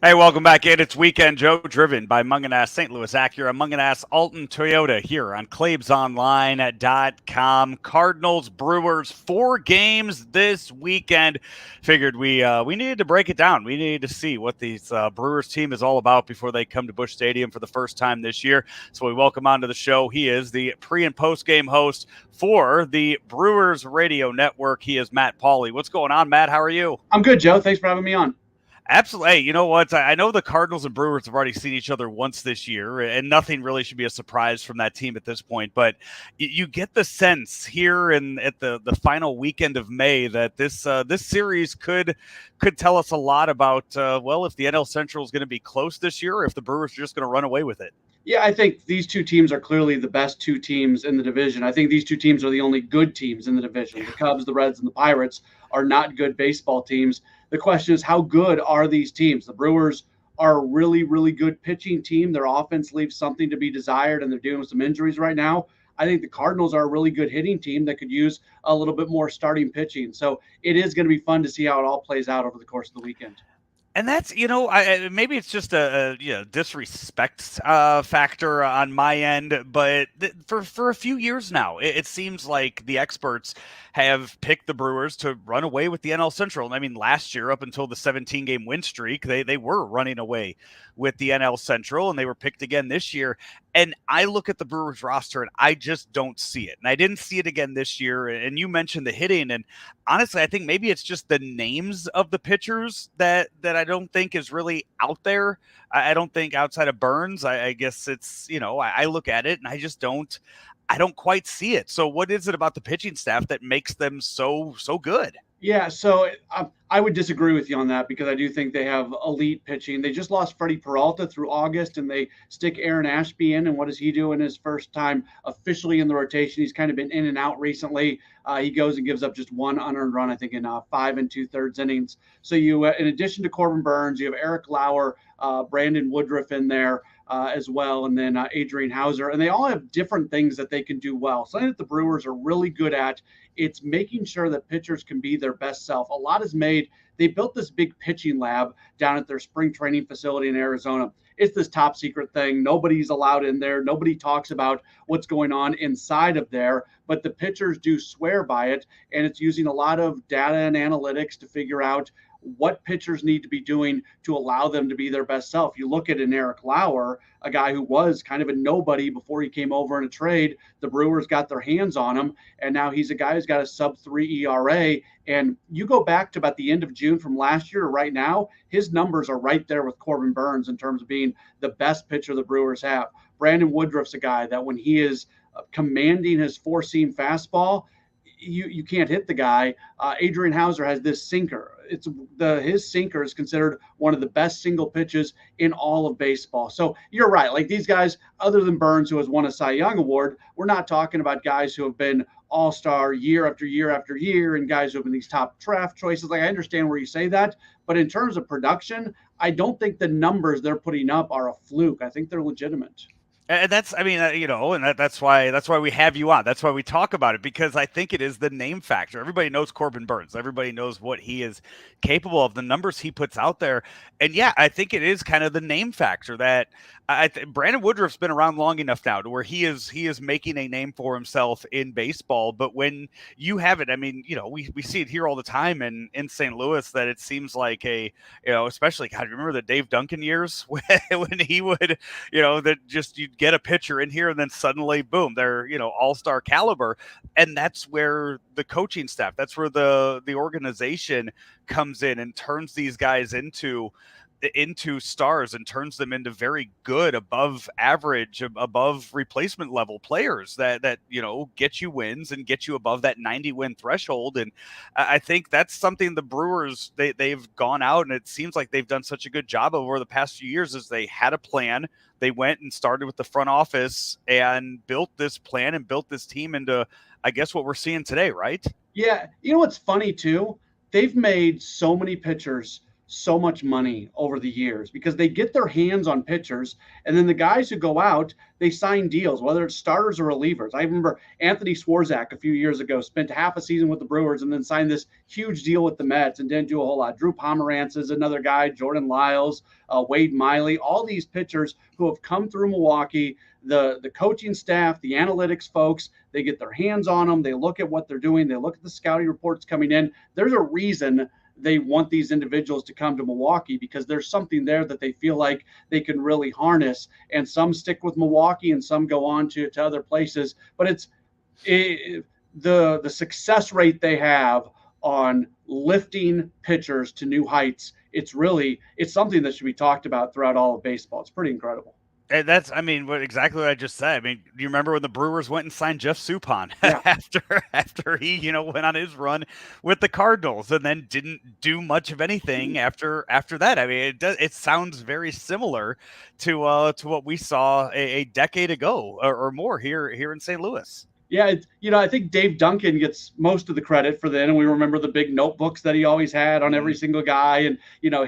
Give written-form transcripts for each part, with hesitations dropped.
Hey, welcome back in. It's Weekend Joe, driven by Munganass St. Louis Acura, Munganass Alton Toyota here on ClaibsOnline.com. Cardinals, Brewers, 4 games this weekend. Figured we needed to break it down. We needed to see what these Brewers team is all about before they come to Busch Stadium for the first time this year. So we welcome onto the show. He is the pre and post game host for the Brewers Radio Network. He is Matt Pauley. What's going on, Matt? How are you? I'm good, Joe. Thanks for having me on. Absolutely. Hey, you know what? I know the Cardinals and Brewers have already seen each other once this year, and nothing really should be a surprise from that team at this point. But you get the sense here at the final weekend of May that this series could tell us a lot about if the NL Central is going to be close this year, or if the Brewers are just going to run away with it. Yeah, I think these two teams are clearly the best two teams in the division. I think these two teams are the only good teams in the division. The Cubs, the Reds, and the Pirates are not good baseball teams. The question is, how good are these teams? The Brewers are a really, really good pitching team. Their offense leaves something to be desired, and they're dealing with some injuries right now. I think the Cardinals are a really good hitting team that could use a little bit more starting pitching. So it is going to be fun to see how it all plays out over the course of the weekend. And that's, maybe it's just a disrespect factor on my end, but for a few years now, it seems like the experts have picked the Brewers to run away with the NL Central. I mean, last year, up until the 17-game win streak, they were running away with the NL Central, and they were picked again this year. And I look at the Brewers roster, and I just don't see it. And I didn't see it again this year. And you mentioned the hitting, and honestly, I think maybe it's just the names of the pitchers that I don't think is really out there. I don't think outside of Burns, I guess it's, I look at it and I don't quite see it. So what is it about the pitching staff that makes them so good? Yeah, so I would disagree with you on that because I do think they have elite pitching. They just lost Freddie Peralta through August, and they stick Aaron Ashby in. And what does he do in his first time officially in the rotation? He's kind of been in and out recently. He goes and gives up just one unearned run, I think, in 5 2/3 innings. So you, in addition to Corbin Burns, you have Eric Lauer, Brandon Woodruff in there as well, and then Adrian Hauser. And they all have different things that they can do well. Something that the Brewers are really good at, it's making sure that pitchers can be their best self. A lot is made. They built this big pitching lab down at their spring training facility in Arizona. It's this top secret thing. Nobody's allowed in there. Nobody talks about what's going on inside of there, but the pitchers do swear by it. And it's using a lot of data and analytics to figure out what pitchers need to be doing to allow them to be their best self. You look at an Eric Lauer, a guy who was kind of a nobody before he came over in a trade. The Brewers got their hands on him, and now he's a guy who's got a sub-3 ERA. And you go back to about the end of June from last year to right now, his numbers are right there with Corbin Burns in terms of being the best pitcher the Brewers have. Brandon Woodruff's a guy that when he is commanding his four-seam fastball, you can't hit the guy. Adrian Hauser has this sinker. His sinker is considered one of the best single pitches in all of baseball. So you're right. Like these guys, other than Burns, who has won a Cy Young Award, we're not talking about guys who have been all-star year after year after year and guys who have been these top draft choices. Like I understand where you say that, but in terms of production, I don't think the numbers they're putting up are a fluke. I think they're legitimate. And that's, that's why we have you on. That's why we talk about it, because I think it is the name factor. Everybody knows Corbin Burns. Everybody knows what he is capable of, the numbers he puts out there. And yeah, I think it is kind of the name factor that Brandon Woodruff's been around long enough now to where he is making a name for himself in baseball. But when you have it, we see it here all the time in St. Louis, that it seems like especially, God, remember the Dave Duncan years when he would, that just you'd get a pitcher in here and then suddenly, boom, they're, all-star caliber. And that's where the coaching staff, that's where the organization comes in and turns these guys into stars and turns them into very good, above average, above replacement level players that get you wins and get you above that 90 win threshold. And I think that's something the Brewers, they've gone out, and it seems like they've done such a good job over the past few years, is they had a plan. They went and started with the front office and built this plan and built this team into, I guess, what we're seeing today, right? Yeah. You know what's funny too? They've made so many pitchers so much money over the years because they get their hands on pitchers, and then the guys who go out, they sign deals, whether it's starters or relievers. I remember Anthony Swarzak a few years ago spent half a season with the Brewers and then signed this huge deal with the Mets and didn't do a whole lot. Drew Pomerantz is another guy, Jordan Lyles, Wade Miley, all these pitchers who have come through Milwaukee. The coaching staff, the analytics folks, they get their hands on them. They look at what they're doing. They look at the scouting reports coming in. There's a reason they want these individuals to come to Milwaukee because there's something there that they feel like they can really harness. And some stick with Milwaukee and some go on to other places. But the success rate they have on lifting pitchers to new heights. It's something that should be talked about throughout all of baseball. It's pretty incredible. And that's, exactly what I just said. Do you remember when the Brewers went and signed Jeff Suppan after he, went on his run with the Cardinals and then didn't do much of anything after that? It sounds very similar to what we saw a decade ago or more here in St. Louis. Yeah, I think Dave Duncan gets most of the credit for that, and we remember the big notebooks that he always had on every single guy, and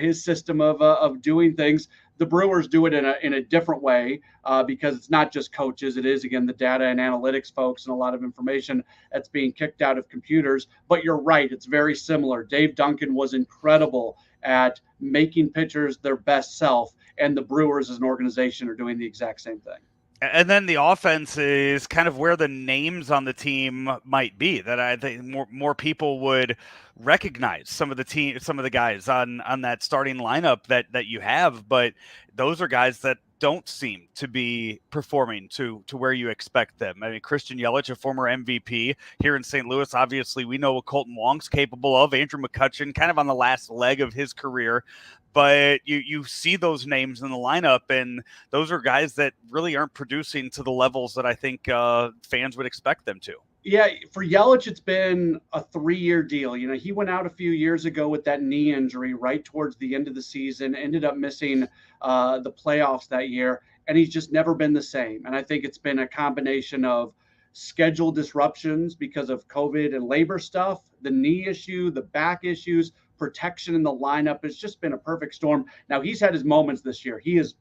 his system of doing things. The Brewers do it in a different way because it's not just coaches. It is, again, the data and analytics folks and a lot of information that's being kicked out of computers. But you're right. It's very similar. Dave Duncan was incredible at making pitchers their best self, and the Brewers as an organization are doing the exact same thing. And then the offense is kind of where the names on the team might be that I think more people would recognize some of the guys on that starting lineup that you have, but those are guys that don't seem to be performing to where you expect them. Christian Yelich, a former MVP here in St. Louis, obviously we know what Colton Wong's capable of. Andrew McCutchen kind of on the last leg of his career. But you see those names in the lineup, and those are guys that really aren't producing to the levels that I think fans would expect them to. Yeah, for Yelich, it's been a 3-year deal. He went out a few years ago with that knee injury right towards the end of the season, ended up missing the playoffs that year, and he's just never been the same. And I think it's been a combination of schedule disruptions because of COVID and labor stuff, the knee issue, the back issues, protection in the lineup. It's just been a perfect storm. Now, he's had his moments this year. He is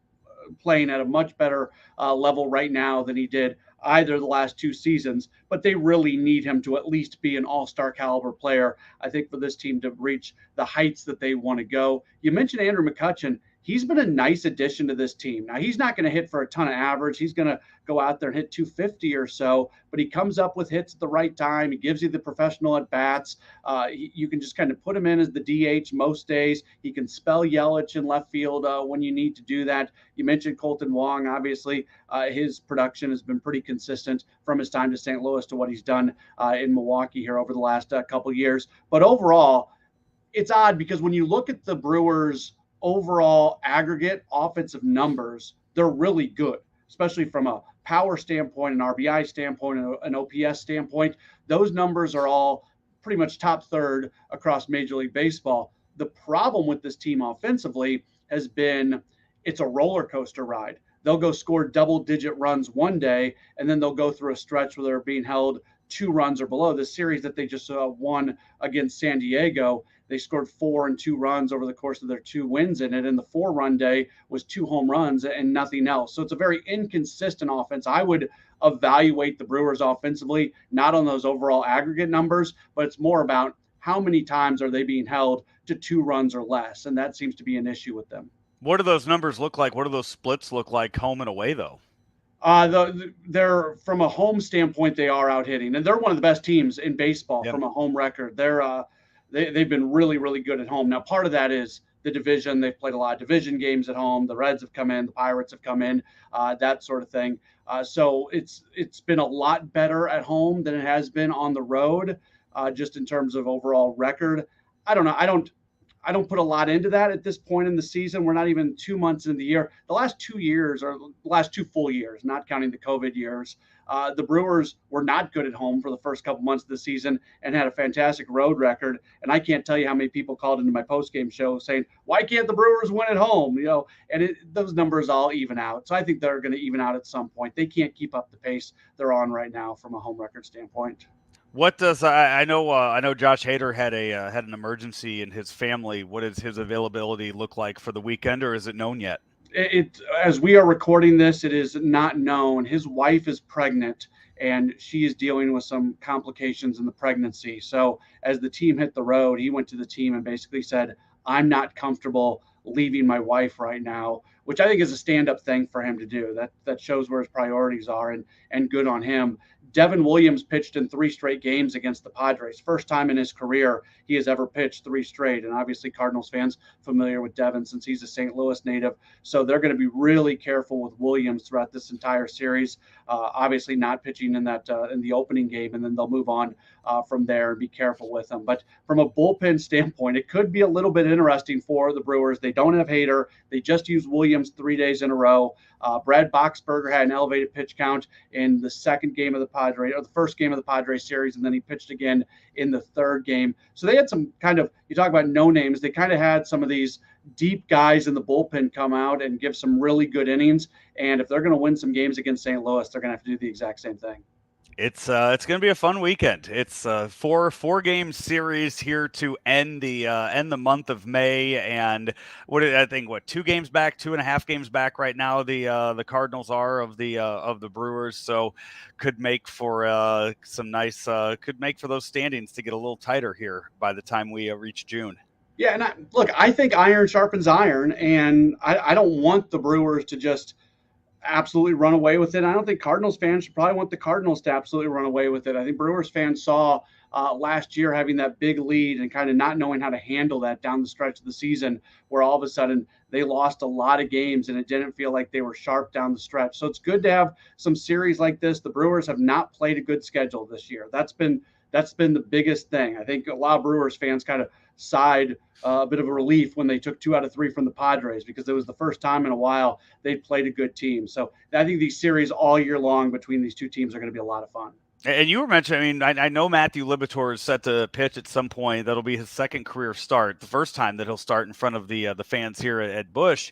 playing at a much better level right now than he did either the last 2 seasons, but they really need him to at least be an all-star caliber player, I think, for this team to reach the heights that they want to go. You mentioned Andrew McCutchen. He's been a nice addition to this team. Now, he's not going to hit for a ton of average. He's going to go out there and hit 250 or so, but he comes up with hits at the right time. He gives you the professional at-bats. You can just kind of put him in as the DH most days. He can spell Yelich in left field when you need to do that. You mentioned Colton Wong. Obviously, his production has been pretty consistent from his time to St. Louis to what he's done in Milwaukee here over the last couple years. But overall, it's odd because when you look at the Brewers' overall aggregate offensive numbers, they're really good, especially from a power standpoint, an RBI standpoint, and an OPS standpoint. Those numbers are all pretty much top third across Major League Baseball. The problem with this team offensively has been it's a roller coaster ride. They'll go score double-digit runs one day, and then they'll go through a stretch where they're being held 2 runs or below. The series that they just won against San Diego, they scored 4 and 2 runs over the course of their 2 wins in it. And the 4-run day was 2 home runs and nothing else. So it's a very inconsistent offense. I would evaluate the Brewers offensively, not on those overall aggregate numbers, but it's more about how many times are they being held to 2 runs or less. And that seems to be an issue with them. What do those numbers look like? What do those splits look like home and away, though? They're from a home standpoint, they are out hitting, and they're one of the best teams in baseball from a home record. They've been really, really good at home. Now, part of that is the division. They've played a lot of division games at home. The Reds have come in, the Pirates have come in, that sort of thing. So it's been a lot better at home than it has been on the road, just in terms of overall record. I don't know. I don't put a lot into that at this point in the season. We're not even 2 months into the year. The last 2 years, or the last 2 full years, not counting the COVID years, the Brewers were not good at home for the first couple months of the season and had a fantastic road record. And I can't tell you how many people called into my postgame show saying, why can't the Brewers win at home? And those numbers all even out. So I think they're going to even out at some point. They can't keep up the pace they're on right now from a home record standpoint. What does I know? I know Josh Hader had an emergency in his family. What does his availability look like for the weekend, or is it known yet? It as we are recording this, it is not known. His wife is pregnant and she is dealing with some complications in the pregnancy. So as the team hit the road, he went to the team and basically said, I'm not comfortable leaving my wife right now, which I think is a stand-up thing for him to do. That shows where his priorities are, and good on him. Devin Williams pitched in 3 straight games against the Padres. First time in his career he has ever pitched 3 straight. And obviously Cardinals fans familiar with Devin since he's a St. Louis native. So they're going to be really careful with Williams throughout this entire series. Obviously not pitching in that in the opening game, and then they'll move on from there and be careful with him. But from a bullpen standpoint, it could be a little bit interesting for the Brewers. They don't have Hader. They just used Williams 3 days in a row. Brad Boxberger had an elevated pitch count in the second game of the Padres, or the first game of the Padres series, and then he pitched again in the third game. So they had some kind of, you talk about no names, they kind of had some of these deep guys in the bullpen come out and give some really good innings. And if they're going to win some games against St. Louis, they're going to have to do the exact same thing. It's going to be a fun weekend. It's four game series here to end the month of May, and I think 2 games back, 2.5 games back right now. The Cardinals are of the Brewers, so could make for some nice could make for those standings to get a little tighter here by the time we reach June. Yeah, and I think iron sharpens iron, and I don't want the Brewers to just absolutely run away with it. I don't think Cardinals fans should probably want the Cardinals to absolutely run away with it. I think Brewers fans saw last year having that big lead and kind of not knowing how to handle that down the stretch of the season, where all of a sudden they lost a lot of games and it didn't feel like they were sharp down the stretch. So it's good to have some series like this. The Brewers have not played a good schedule this year. That's been the biggest thing. I think a lot of Brewers fans kind of sighed a bit of a relief when they took 2 out of 3 from the Padres, because it was the first time in a while they'd played a good team. So I think these series all year long between these two teams are going to be a lot of fun. And you were mentioning, I know Matthew Liberatore is set to pitch at some point. That'll be his second career start, the first time that he'll start in front of the fans here at Busch.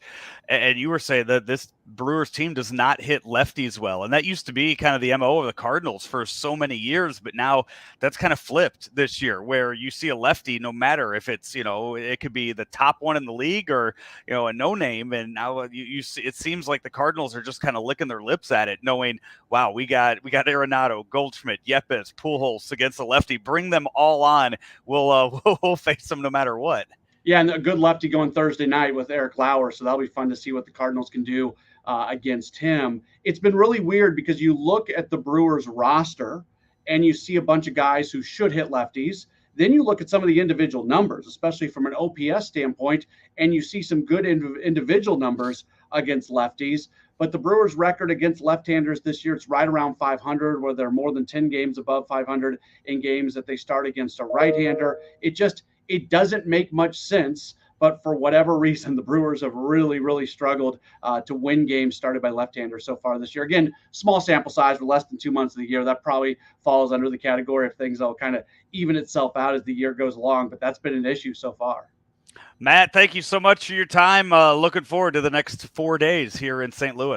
And you were saying that this Brewers team does not hit lefties well, and that used to be kind of the MO of the Cardinals for so many years. But now that's kind of flipped this year, where you see a lefty, no matter if it's it could be the top one in the league or a no name, and now you see, it seems like the Cardinals are just kind of licking their lips at it, knowing, wow, we got Arenado, Goldschmidt, Yepes, Pujols against a lefty. Bring them all on. We'll face them no matter what. Yeah, and a good lefty going Thursday night with Eric Lauer, so that'll be fun to see what the Cardinals can do against him. It's been really weird because you look at the Brewers roster and you see a bunch of guys who should hit lefties. Then you look at some of the individual numbers, especially from an OPS standpoint, and you see some good individual numbers against lefties. But the Brewers' record against left-handers this year, it's right around 500, where they're more than 10 games above 500 in games that they start against a right-hander. It doesn't make much sense, but for whatever reason, the Brewers have really, really struggled to win games started by left-handers so far this year. Again, small sample size, with less than 2 months of the year. That probably falls under the category of things that will kind of even itself out as the year goes along, but that's been an issue so far. Matt, thank you so much for your time. Looking forward to the next 4 days here in St. Louis.